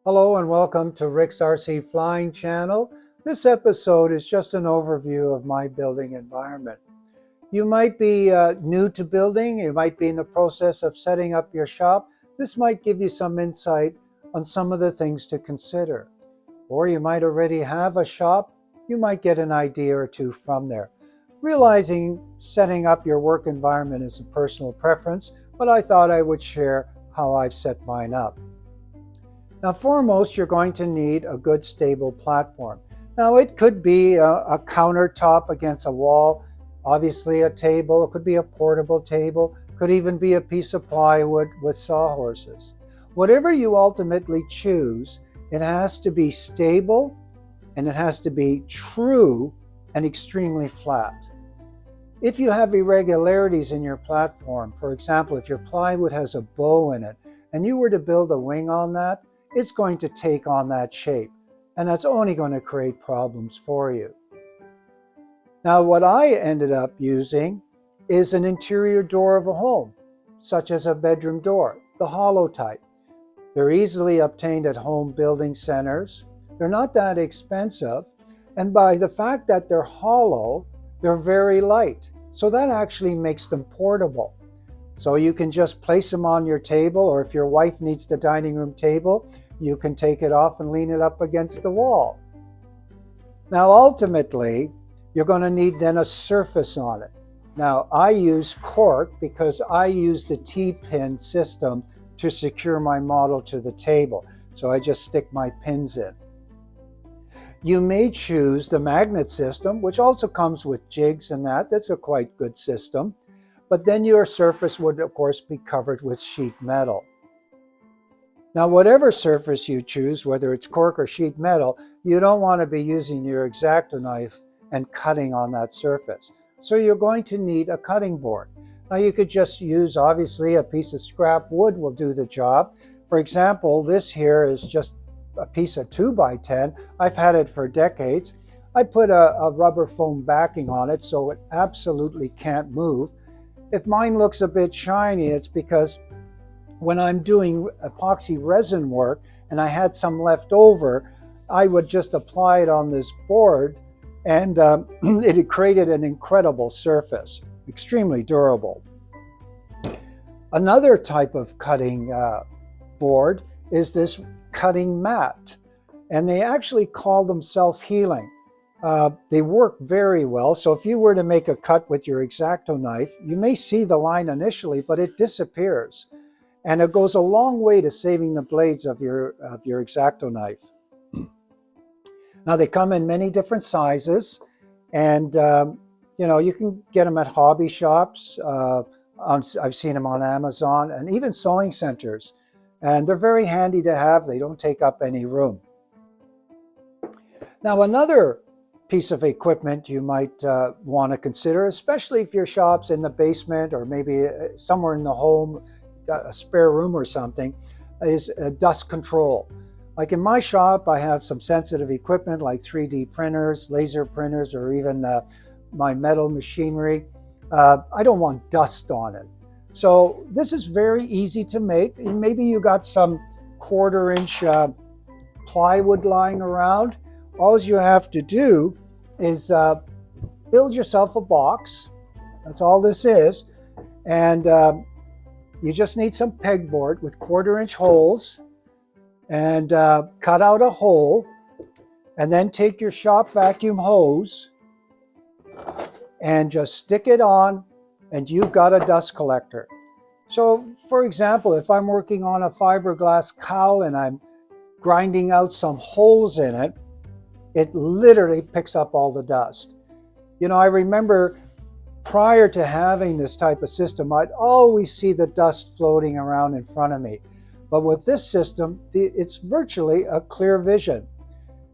Hello and welcome to Rick's RC Flying Channel. This episode is just an overview of my building environment. You might be new to building, you might be in the process of setting up your shop. This might give you some insight on some of the things to consider. Or you might already have a shop, you might get an idea or two from there. Realizing setting up your work environment is a personal preference, but I thought I would share how I've set mine up. Now, foremost, you're going to need a good stable platform. Now, it could be a countertop against a wall, obviously a table, it could be a portable table, could even be a piece of plywood with sawhorses. Whatever you ultimately choose, it has to be stable and it has to be true and extremely flat. If you have irregularities in your platform, for example, if your plywood has a bow in it and you were to build a wing on that, it's going to take on that shape, and that's only going to create problems for you. Now, what I ended up using is an interior door of a home, such as a bedroom door, the hollow type. They're easily obtained at home building centers. They're not that expensive, and by the fact that they're hollow, they're very light. So that actually makes them portable. So you can just place them on your table, or if your wife needs the dining room table, you can take it off and lean it up against the wall. Now, ultimately, you're going to need then a surface on it. Now, I use cork because I use the T-pin system to secure my model to the table. So I just stick my pins in. You may choose the magnet system, which also comes with jigs and that. That's a quite good system. But then your surface would, of course, be covered with sheet metal. Now, whatever surface you choose, whether it's cork or sheet metal, you don't want to be using your X-Acto knife and cutting on that surface. So you're going to need a cutting board. Now, you could just use, obviously, a piece of scrap wood will do the job. For example, this here is just a piece of 2x10. I've had it for decades. I put a rubber foam backing on it so it absolutely can't move. If mine looks a bit shiny, it's because when I'm doing epoxy resin work and I had some left over, I would just apply it on this board and it had created an incredible surface, extremely durable. Another type of cutting board is this cutting mat, and they actually call them self-healing. They work very well. So if you were to make a cut with your X-Acto knife, you may see the line initially, but it disappears. And it goes a long way to saving the blades of your X-Acto knife. Now, they come in many different sizes, and you can get them at hobby shops. I've seen them on Amazon and even sewing centers. And they're very handy to have. They don't take up any room. Now, another piece of equipment you might want to consider, especially if your shop's in the basement or maybe somewhere in the home, a spare room or something, is dust control. Like in my shop, I have some sensitive equipment like 3D printers, laser printers, or even my metal machinery. I don't want dust on it. So this is very easy to make. Maybe you got some 1/4-inch plywood lying around. All you have to do is build yourself a box. That's all this is. And you just need some pegboard with 1/4-inch holes and cut out a hole, and then take your shop vacuum hose and just stick it on, and you've got a dust collector. So for example, if I'm working on a fiberglass cowl and I'm grinding out some holes in it, it literally picks up all the dust. I remember prior to having this type of system, I'd always see the dust floating around in front of me. But with this system, it's virtually a clear vision.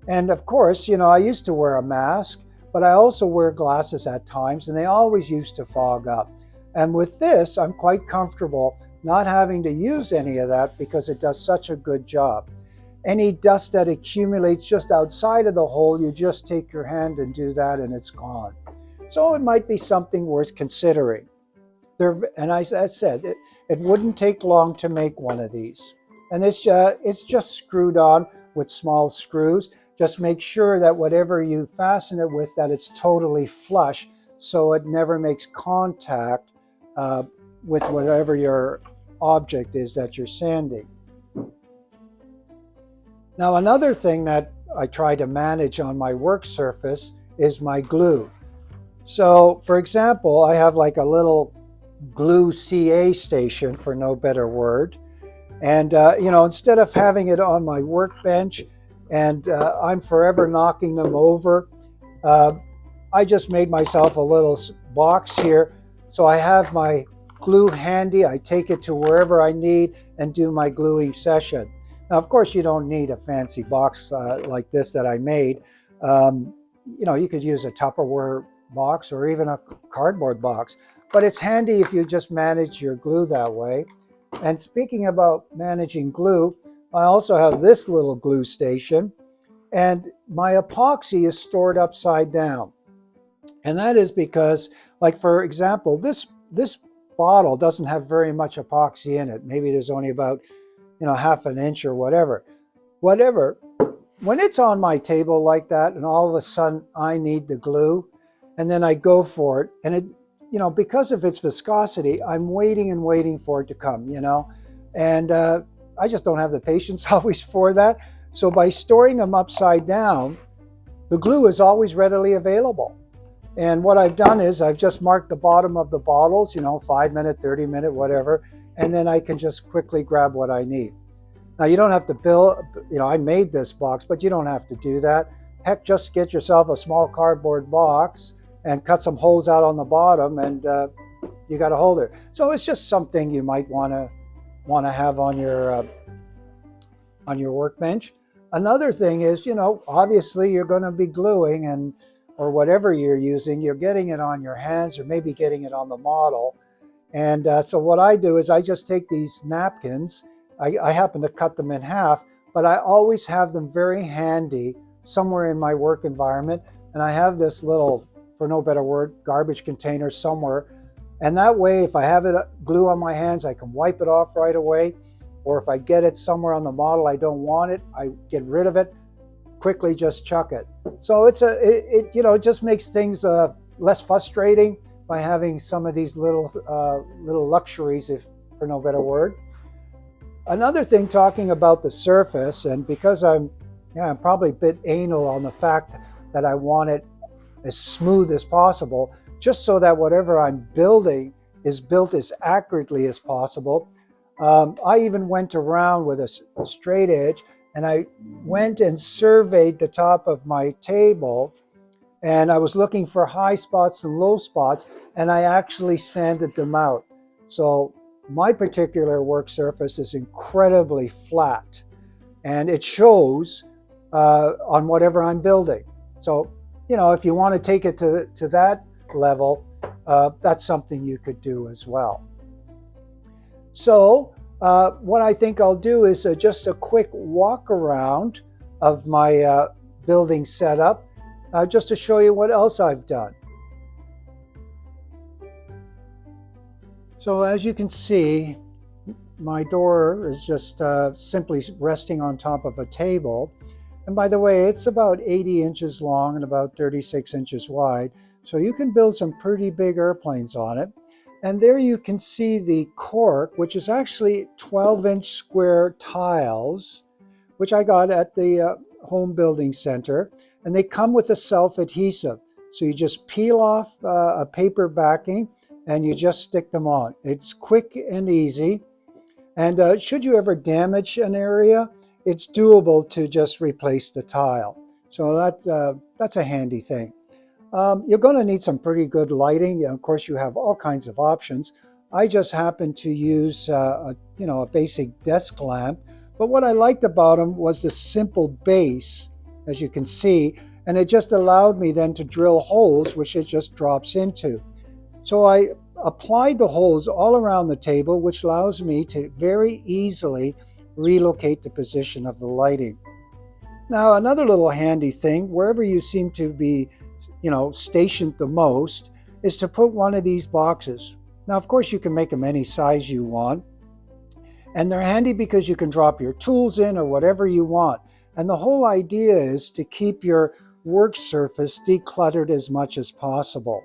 And of course, I used to wear a mask, but I also wear glasses at times, and they always used to fog up. And with this, I'm quite comfortable not having to use any of that because it does such a good job. Any dust that accumulates just outside of the hole, you just take your hand and do that and it's gone. So it might be something worth considering. And as I said, it wouldn't take long to make one of these. And it's just screwed on with small screws. Just make sure that whatever you fasten it with, that it's totally flush, so it never makes contact with whatever your object is that you're sanding. Now, another thing that I try to manage on my work surface is my glue. So, for example, I have like a little glue CA station, for no better word. And, instead of having it on my workbench and I'm forever knocking them over, uh, I just made myself a little box here. So I have my glue handy. I take it to wherever I need and do my gluing session. Now, of course, you don't need a fancy box like this that I made. Um, you could use a Tupperware box or even a cardboard box, but it's handy if you just manage your glue that way. And speaking about managing glue, I also have this little glue station, and my epoxy is stored upside down. And that is because, like, for example, this bottle doesn't have very much epoxy in it. Maybe there's only about, half an inch or whatever. When it's on my table like that, and all of a sudden I need the glue, and then I go for it, and it, because of its viscosity, I'm waiting and waiting for it to come, and I just don't have the patience always for that. So by storing them upside down, the glue is always readily available. And what I've done is I've just marked the bottom of the bottles, 5-minute, 30-minute, whatever, and then I can just quickly grab what I need. Now, you don't have to build, I made this box, but you don't have to do that. Heck, just get yourself a small cardboard box and cut some holes out on the bottom, and you got a holder. So it's just something you might want to have on your workbench. Another thing is, obviously you're going to be gluing or whatever you're using, you're getting it on your hands or maybe getting it on the model. And so what I do is I just take these napkins. I happen to cut them in half, but I always have them very handy somewhere in my work environment. And I have this little, for no better word, garbage container somewhere. And that way, if I have it glue on my hands, I can wipe it off right away. Or if I get it somewhere on the model, I don't want it, I get rid of it, quickly just chuck it. So it just makes things less frustrating by having some of these little luxuries, if for no better word. Another thing, talking about the surface, and because I'm probably a bit anal on the fact that I want it as smooth as possible, just so that whatever I'm building is built as accurately as possible. I even went around with a straight edge, and I went and surveyed the top of my table, and I was looking for high spots and low spots, and I actually sanded them out. So my particular work surface is incredibly flat, and it shows on whatever I'm building. So, if you want to take it to that level, that's something you could do as well. So what I think I'll do is just a quick walk around of my building setup, just to show you what else I've done. So as you can see, my door is just simply resting on top of a table. And by the way, it's about 80 inches long and about 36 inches wide. So you can build some pretty big airplanes on it. And there you can see the cork, which is actually 12-inch square tiles, which I got at the home building center. And they come with a self-adhesive. So you just peel off a paper backing and you just stick them on. It's quick and easy. And should you ever damage an area, it's doable to just replace the tile. So that's a handy thing. You're going to need some pretty good lighting. Of course, you have all kinds of options. I just happen to use a basic desk lamp. But what I liked about them was the simple base, as you can see, and it just allowed me then to drill holes, which it just drops into. So I applied the holes all around the table, which allows me to very easily relocate the position of the lighting. Now, another little handy thing, wherever you seem to be stationed the most, is to put one of these boxes. Now, of course, you can make them any size you want. And they're handy because you can drop your tools in or whatever you want. And the whole idea is to keep your work surface decluttered as much as possible.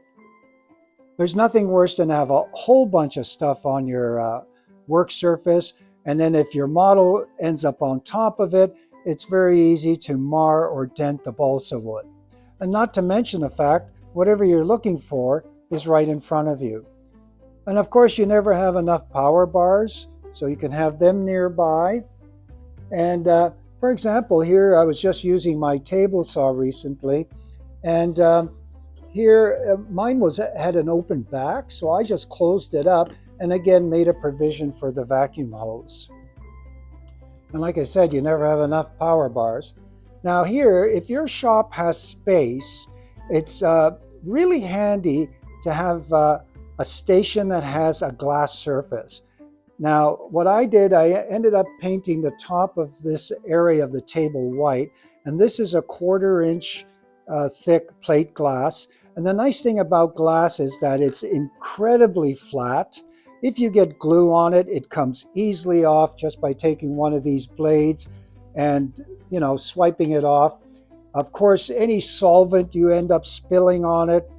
There's nothing worse than to have a whole bunch of stuff on your work surface, and then if your model ends up on top of it, it's very easy to mar or dent the balsa wood. And not to mention the fact, whatever you're looking for is right in front of you. And of course, you never have enough power bars, so you can have them nearby. And for example, here I was just using my table saw recently, and here mine had an open back, so I just closed it up and again made a provision for the vacuum hose. And like I said, you never have enough power bars. Now here, if your shop has space, it's really handy to have a station that has a glass surface. Now, what I did, I ended up painting the top of this area of the table white, and this is a 1/4 inch thick plate glass. And the nice thing about glass is that it's incredibly flat. If you get glue on it, it comes easily off just by taking one of these blades and, swiping it off. Of course, any solvent you end up spilling on it,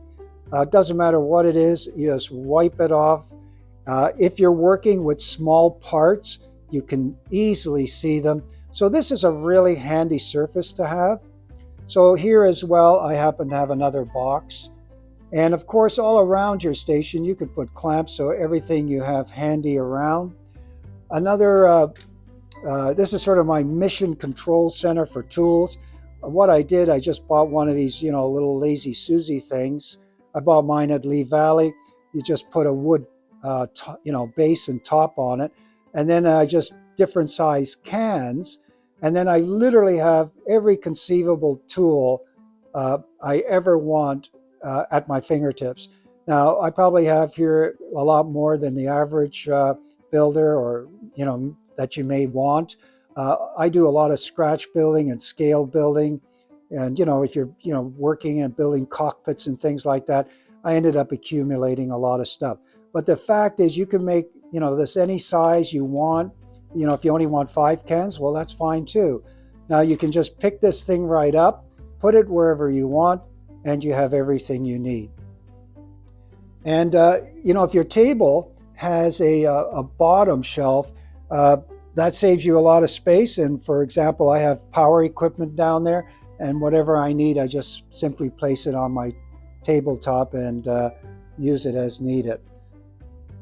doesn't matter what it is, you just wipe it off. If you're working with small parts, you can easily see them. So this is a really handy surface to have. So here as well, I happen to have another box. And of course, all around your station, you could put clamps, so everything you have handy around. This is sort of my mission control center for tools. What I did, I just bought one of these, little Lazy Susie things. I bought mine at Lee Valley. You just put a wood base and top on it, and then just different size cans, and then I literally have every conceivable tool I ever want at my fingertips. Now, I probably have here a lot more than the average builder, or that you may want. I do a lot of scratch building and scale building, and if you're working and building cockpits and things like that, I ended up accumulating a lot of stuff. But the fact is, you can make this any size you want. If you only want 5 cans, well, that's fine too. Now you can just pick this thing right up, put it wherever you want, and you have everything you need. And if your table has a bottom shelf, that saves you a lot of space. And for example, I have power equipment down there, and whatever I need, I just simply place it on my tabletop and use it as needed.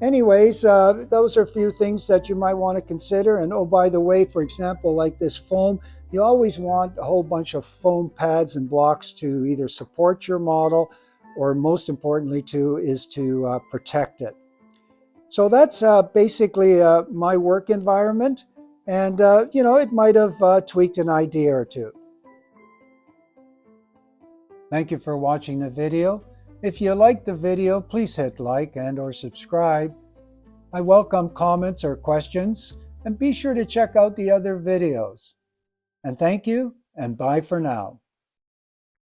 Anyways, those are a few things that you might want to consider. And oh, by the way, for example, like this foam, you always want a whole bunch of foam pads and blocks to either support your model, or most importantly to protect it. So that's basically my work environment. And, it might have tweaked an idea or two. Thank you for watching the video. If you liked the video, please hit like and/or subscribe. I welcome comments or questions, and be sure to check out the other videos. And thank you, and bye for now.